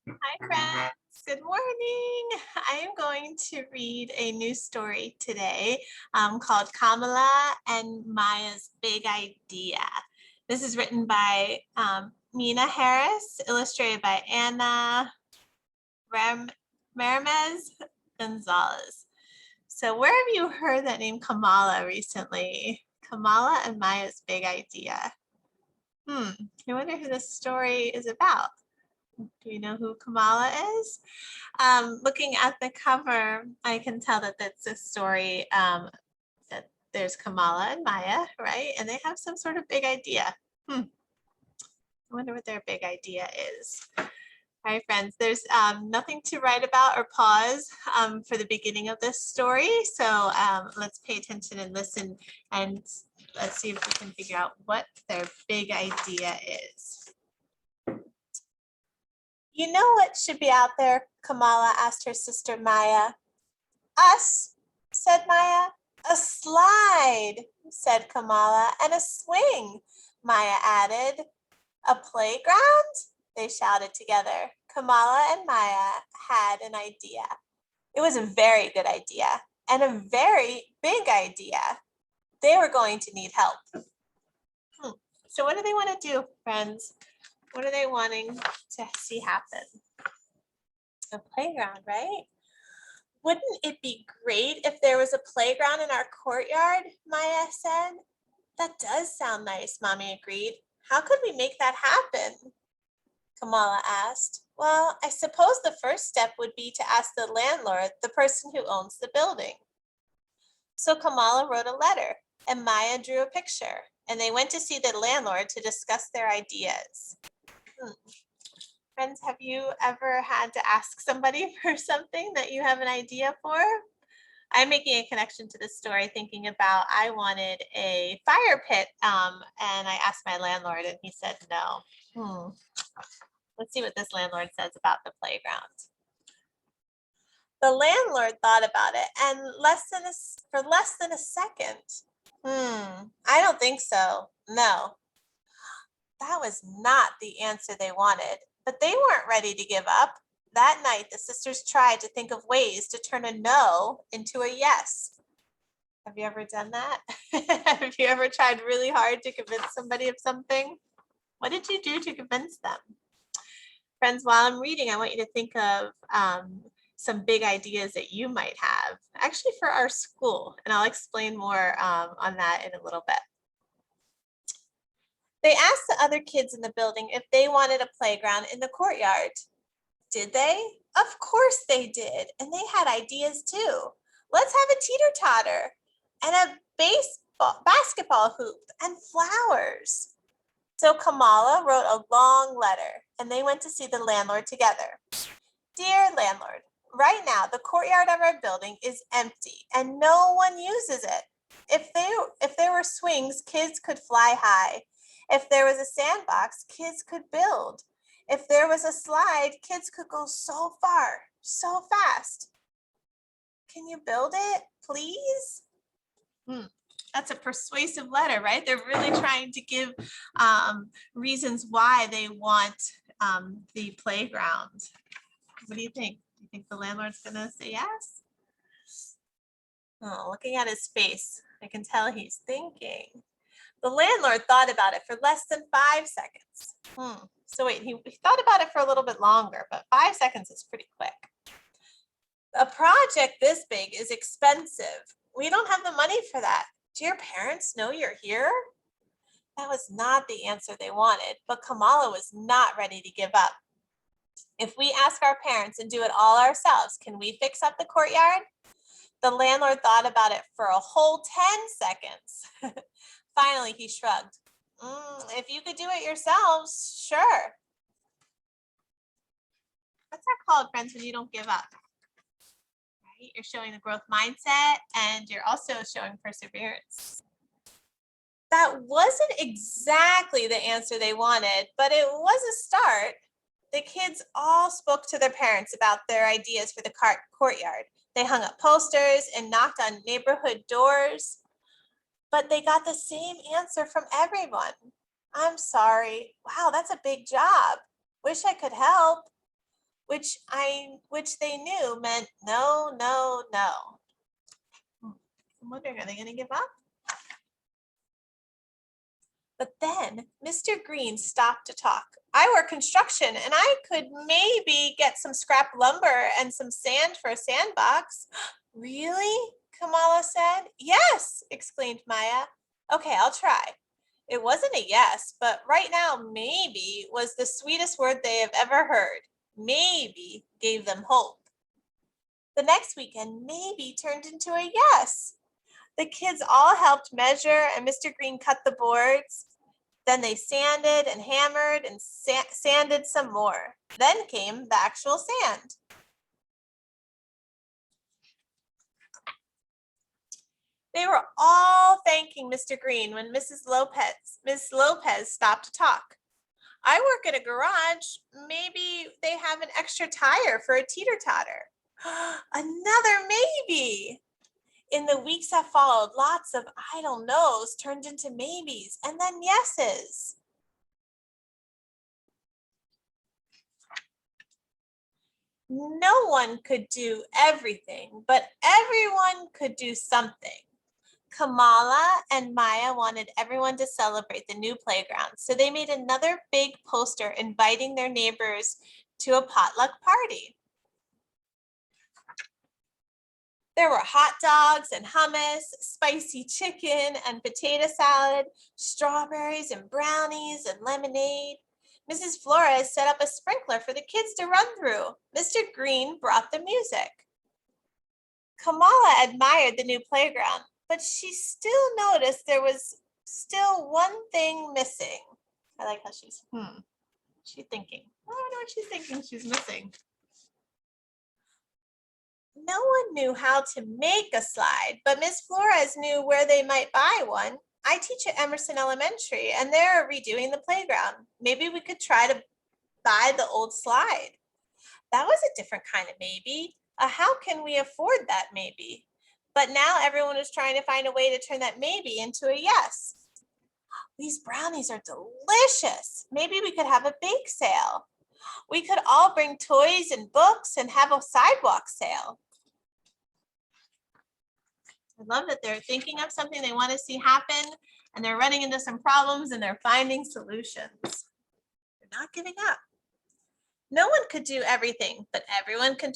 Hi, friends. Good morning. I am going to read a new story today called Kamala and Maya's Big Idea. This is written by Meena Harris, illustrated by Anna Ramirez Gonzalez. So where have you heard that name Kamala recently? Kamala and Maya's Big Idea. I wonder who this story is about. Do you know who Kamala is? Looking at the cover, I can tell that that's a story that there's Kamala and Maya, right? And they have some sort of big idea. I wonder what their big idea is. All right, friends, there's nothing to write about or pause for the beginning of this story. So let's pay attention and listen, and let's see if we can figure out what their big idea is. You know what should be out there? Kamala asked her sister Maya. Us, said Maya. A slide, said Kamala, and a swing, Maya added. A playground? They shouted together. Kamala and Maya had an idea. It was a very good idea and a very big idea. They were going to need help. So what do they want to do, friends? What are they wanting to see happen? A playground, right? Wouldn't it be great if there was a playground in our courtyard? Maya said. That does sound nice, Mommy agreed. How could we make that happen? Kamala asked. Well, I suppose the first step would be to ask the landlord, the person who owns the building. So Kamala wrote a letter and Maya drew a picture, and they went to see the landlord to discuss their ideas. Friends, have you ever had to ask somebody for something that you have an idea for? I'm making a connection to this story thinking about I wanted a fire pit and I asked my landlord and he said no. Let's see what this landlord says about the playground. The landlord thought about it and for less than a second. I don't think so. No. That was not the answer they wanted, but they weren't ready to give up. That night, the sisters tried to think of ways to turn a no into a yes. Have you ever done that? Have you ever tried really hard to convince somebody of something? What did you do to convince them? Friends, while I'm reading, I want you to think of some big ideas that you might have, actually for our school, and I'll explain more on that in a little bit. They asked the other kids in the building if they wanted a playground in the courtyard. Did they? Of course they did, and they had ideas too. Let's have a teeter-totter and a basketball hoop and flowers. So Kamala wrote a long letter, and they went to see the landlord together. Dear landlord, right now the courtyard of our building is empty and no one uses it. If there were swings, kids could fly high. If there was a sandbox, kids could build. If there was a slide, kids could go so far, so fast. Can you build it, please? That's a persuasive letter, right? They're really trying to give reasons why they want the playground. What do you think? Do you think the landlord's gonna say yes? Oh, looking at his face, I can tell he's thinking. The landlord thought about it for less than 5 seconds. So wait, he thought about it for a little bit longer, but 5 seconds is pretty quick. A project this big is expensive. We don't have the money for that. Do your parents know you're here? That was not the answer they wanted, but Kamala was not ready to give up. If we ask our parents and do it all ourselves, can we fix up the courtyard? The landlord thought about it for a whole 10 seconds. Finally, he shrugged. If you could do it yourselves, sure. What's that called, friends, when you don't give up? Right? You're showing the growth mindset and you're also showing perseverance. That wasn't exactly the answer they wanted, but it was a start. The kids all spoke to their parents about their ideas for the courtyard. They hung up posters and knocked on neighborhood doors, but they got the same answer from everyone. I'm sorry. Wow, that's a big job. Wish I could help. which they knew meant no, no, no. I'm wondering, are they going to give up? But then Mr. Green stopped to talk. I work construction and I could maybe get some scrap lumber and some sand for a sandbox. Really? Kamala said. Yes, exclaimed Maya. Okay, I'll try. It wasn't a yes, but right now, maybe was the sweetest word they have ever heard. Maybe gave them hope. The next weekend, maybe turned into a yes. The kids all helped measure and Mr. Green cut the boards. Then they sanded and hammered and sanded some more. Then came the actual sand. They were all thanking Mr. Green when Miss Lopez stopped to talk. I work at a garage. Maybe they have an extra tire for a teeter-totter. Another maybe. In the weeks that followed, lots of I don't knows turned into maybes and then yeses. No one could do everything, but everyone could do something. Kamala and Maya wanted everyone to celebrate the new playground, so they made another big poster inviting their neighbors to a potluck party. There were hot dogs and hummus, spicy chicken and potato salad, strawberries and brownies and lemonade. Mrs. Flores set up a sprinkler for the kids to run through. Mr. Green brought the music. Kamala admired the new playground, but she still noticed there was still one thing missing. I like how she's thinking. I don't know what she's thinking she's missing. No one knew how to make a slide, but Miss Flores knew where they might buy one. I teach at Emerson Elementary, and they're redoing the playground. Maybe we could try to buy the old slide. That was a different kind of maybe. How can we afford that maybe? But now everyone is trying to find a way to turn that maybe into a yes. These brownies are delicious. Maybe we could have a bake sale. We could all bring toys and books and have a sidewalk sale. I love that they're thinking of something they want to see happen and they're running into some problems and they're finding solutions. They're not giving up. No one could do everything, but everyone could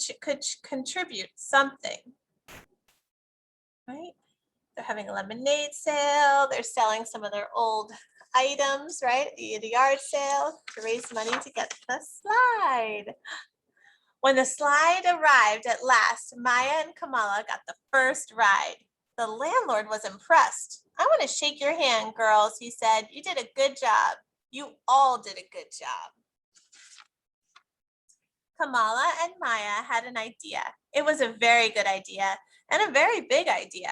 contribute something. Right? They're having a lemonade sale. They're selling some of their old items, right? At a yard sale to raise money to get the slide. When the slide arrived at last, Maya and Kamala got the first ride. The landlord was impressed. I want to shake your hand, girls, he said. You did a good job. You all did a good job. Kamala and Maya had an idea. It was a very good idea and a very big idea.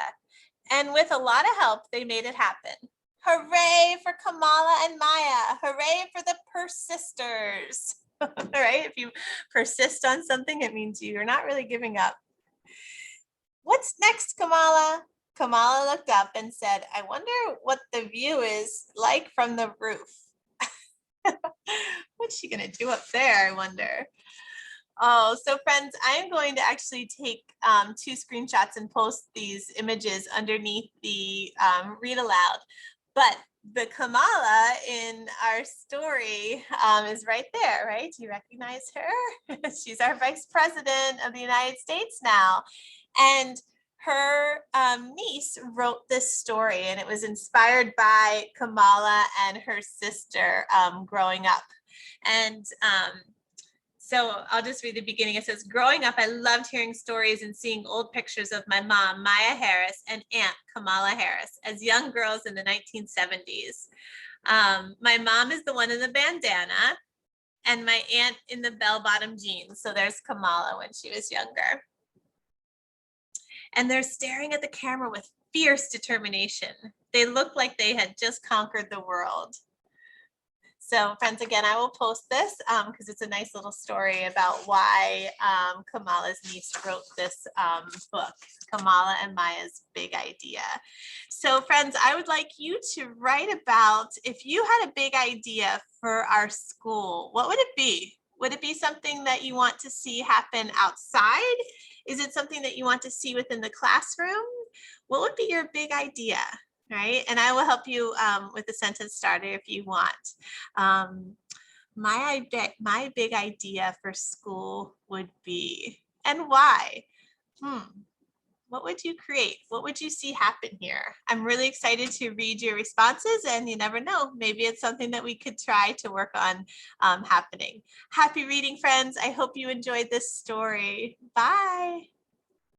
And with a lot of help, they made it happen. Hooray for Kamala and Maya. Hooray for the persisters. Right? If you persist on something, it means you're not really giving up. What's next, Kamala? Kamala looked up and said, I wonder what the view is like from the roof. What's she going to do up there, I wonder? Oh, so friends, I am going to actually take 2 screenshots and post these images underneath the read aloud. But the Kamala in our story is right there, right? Do you recognize her? She's our Vice President of the United States now. And her niece wrote this story, and it was inspired by Kamala and her sister growing up. And so I'll just read the beginning. It says, growing up, I loved hearing stories and seeing old pictures of my mom, Maya Harris, and Aunt Kamala Harris as young girls in the 1970s. My mom is the one in the bandana, and my aunt in the bell-bottom jeans. So there's Kamala when she was younger. And they're staring at the camera with fierce determination. They look like they had just conquered the world. So friends, again, I will post this because it's a nice little story about why Kamala's niece wrote this book, Kamala and Maya's Big Idea. So friends, I would like you to write about if you had a big idea for our school, what would it be? Would it be something that you want to see happen outside? Is it something that you want to see within the classroom? What would be your big idea, right? And I will help you with the sentence starter if you want. My big idea for school would be, and why? What would you create? What would you see happen here? I'm really excited to read your responses, and you never know, maybe it's something that we could try to work on happening. Happy reading, friends. I hope you enjoyed this story. Bye.